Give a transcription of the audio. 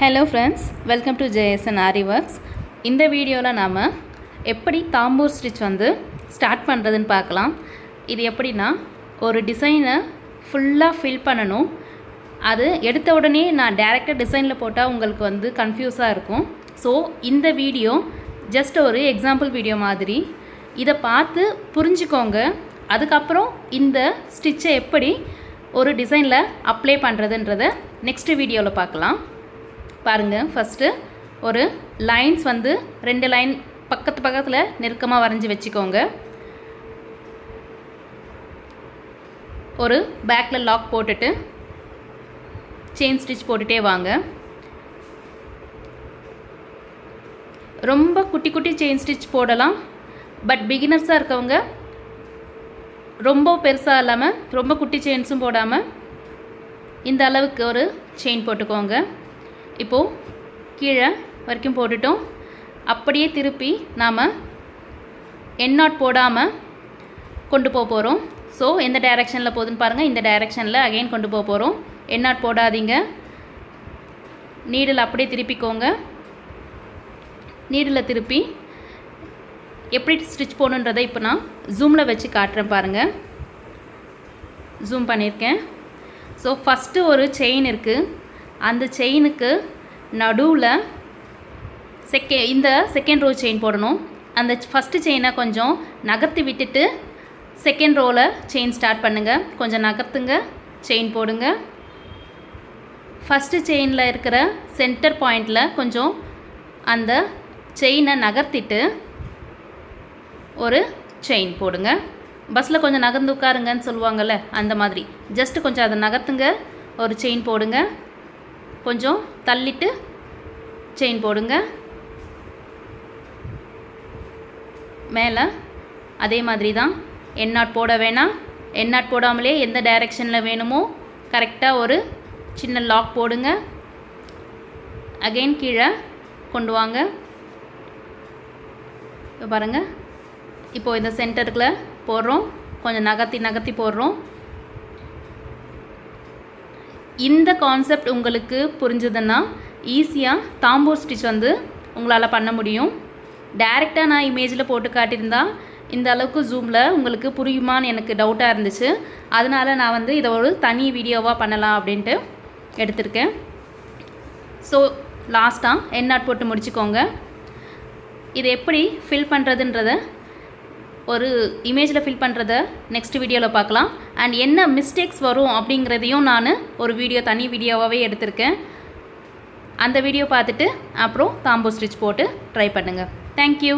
Hello friends, welcome to JSN Ari Works. இந்த வீடியோவில் நாம் எப்படி தாம்பூர் ஸ்டிச் ஸ்டார்ட் பண்ணுறதுன்னு பார்க்கலாம். இது எப்படின்னா, ஒரு டிசைனை ஃபுல்லாக ஃபில் பண்ணணும். அது எடுத்த உடனே நான் டைரெக்டாக டிசைனில் போட்டால் உங்களுக்கு கன்ஃபியூஸாக இருக்கும். ஸோ இந்த வீடியோ ஜஸ்ட் ஒரு எக்ஸாம்பிள் வீடியோ மாதிரி. இதை பார்த்து புரிஞ்சுக்கோங்க. அதுக்கப்புறம் இந்த ஸ்டிச்சை எப்படி ஒரு டிசைனில் அப்ளை பண்ணுறதுன்றதை நெக்ஸ்ட் வீடியோவில் பார்க்கலாம். பாருங்கள், ஃபஸ்ட்டு ஒரு லைன்ஸ் 2 லைன் பக்கத்தில் நெருக்கமாக வரைஞ்சி வச்சுக்கோங்க. ஒரு பேக்கில் லாக் போட்டுட்டு செயின் ஸ்டிச் போட்டுகிட்டே வாங்க. ரொம்ப குட்டி குட்டி செயின் ஸ்டிச் போடலாம். பட் பிகினர்ஸாக இருக்கவங்க ரொம்ப பெருசாக இல்லாமல் ரொம்ப குட்டி செயின்ஸும் போடாமல் இந்த அளவுக்கு ஒரு செயின் போட்டுக்கோங்க. இப்போது கீழே வரைக்கும் போட்டுட்டோம். அப்படியே திருப்பி நாம் எண்ட் நாட் போடாமல் கொண்டு போக போகிறோம். ஸோ எந்த டைரெக்ஷனில் போகுதுன்னு பாருங்கள். இந்த டைரெக்ஷனில் அகைன் கொண்டு போக போகிறோம். எண்ட் நாட் போடாதீங்க. நீடில் அப்படியே திருப்பிக்கோங்க. நீடில் திருப்பி எப்படி ஸ்டிச் போகணுன்றதை இப்போ நான் ஜூமில் வச்சு காட்டுறேன். பாருங்கள், ஜூம் பண்ணியிருக்கேன். ஸோ ஃபஸ்ட்டு ஒரு செயின் இருக்குது. அந்த செயினுக்கு நடுவில் இந்த செகண்ட் ரோ செயின் போடணும். அந்த ஃபஸ்ட்டு செயினை கொஞ்சம் நகர்த்தி விட்டுட்டு செகண்ட் ரோவில் செயின் ஸ்டார்ட் பண்ணுங்கள். கொஞ்சம் நகர்த்துங்க, செயின் போடுங்க. ஃபஸ்ட்டு செயினில் இருக்கிற சென்டர் பாயிண்டில் கொஞ்சம் அந்த செயினை நகர்த்திட்டு ஒரு செயின் போடுங்க. பஸ்ஸில் கொஞ்சம் நகர்ந்து உட்காருங்கன்னு சொல்லுவாங்கள்ல, அந்த மாதிரி ஜஸ்ட்டு கொஞ்சம் அதை நகர்த்துங்க, ஒரு செயின் போடுங்க. கொஞ்சம் தள்ளிட்டு செயின் போடுங்க. மேலே அதே மாதிரி தான். எண்ட் நாட் போட வேணாம். எண்ட் நாட் போடாமலே எந்த டைரெக்ஷனில் வேணுமோ கரெக்டாக ஒரு சின்ன லாக் போடுங்க. அகெயின் கீழே கொண்டு வாங்க. இப்போ பாருங்கள், இப்போது இந்த சென்டருக்குள்ள போடுறோம். கொஞ்சம் நகர்த்தி போடுறோம். இந்த கான்செப்ட் உங்களுக்கு புரிஞ்சதுன்னா ஈஸியாக தாம்பூர் ஸ்டிச் உங்களால் பண்ண முடியும். டைரெக்டாக நான் இமேஜில் போட்டு காட்டியிருந்தா இந்த அளவுக்கு ஜூமில் உங்களுக்கு புரியுமான்னு எனக்கு டவுட்டாக இருந்துச்சு. அதனால் நான் இதை ஒரு தனி வீடியோவாக பண்ணலாம் அப்படின்ட்டு எடுத்திருக்கேன். ஸோ லாஸ்ட்டாக எண்ட் நாட் போட்டு முடிச்சுக்கோங்க. இது எப்படி ஃபில் பண்ணுறதுன்றத ஒரு இமேஜில் ஃபில் பண்ணுறத நெக்ஸ்ட் வீடியோவில் பார்க்கலாம். அண்ட் என்ன மிஸ்டேக்ஸ் வரும் அப்படிங்கிறதையும் நான் ஒரு தனி வீடியோவாகவே எடுத்திருக்கேன். அந்த வீடியோ பார்த்துட்டு அப்புறம் தாம்பூர் ஸ்டிச் போட்டு ட்ரை பண்ணுங்கள். தேங்க்யூ.